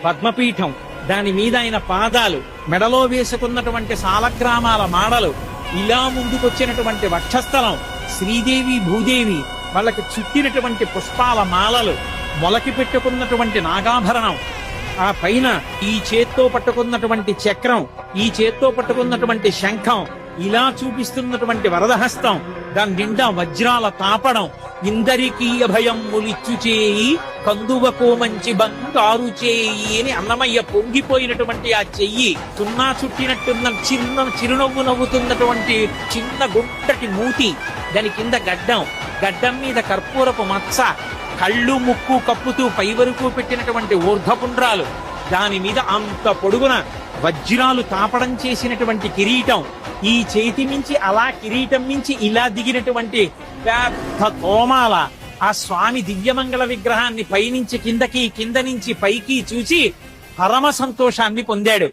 పద్మపీఠం, దాని మీద ఆయన పాదాలు, మెడలో వేసుకున్నటువంటి సాలగ్రామాల మాడలు, ఇలా ముందుకొచ్చినటువంటి వక్షస్థలం, శ్రీదేవి భూదేవి వాళ్ళకి చుట్టినటువంటి పుష్పాల మాలలు, మొలకి పెట్టుకున్నటువంటి నాగాభరణం, ఆ పైన ఈ చేత్తో పట్టుకున్నటువంటి చక్రం, ఈ చేత్తో పట్టుకున్నటువంటి శంఖం, ఇలా చూపిస్తున్నటువంటి వరదహస్తం, దాని నిండా వజ్రాల తాపడం, ఇందరికీ అభయం ములిచ్చు చేయి కందువకో మంచి బంగారు చేయి అని అన్నమయ్య పొంగిపోయినటువంటి ఆ చెయ్యి, సున్నా చుట్టినట్టున్న చిరునవ్వు నవ్వుతున్నటువంటి చిన్న గుంటటి మూతి, దాని కింద గడ్డం మీద కర్పూరపు మచ్చ, కళ్ళు ముక్కు కప్పుతూ పై వరకు పెట్టినటువంటి ఊర్ధపుండ్రాలు, దాని మీద అంత పొడుగున వజ్రాలు తాపడం చేసినటువంటి కిరీటం, ఈ చేతి మించి అలా కిరీటం మించి ఇలా దిగినటువంటి పెద్ద తోమాల, ఆ స్వామి దివ్యమంగళ విగ్రహాన్ని పైనుంచి కిందకి, కింద నుంచి పైకి చూసి పరమ సంతోషాన్ని పొందాడు.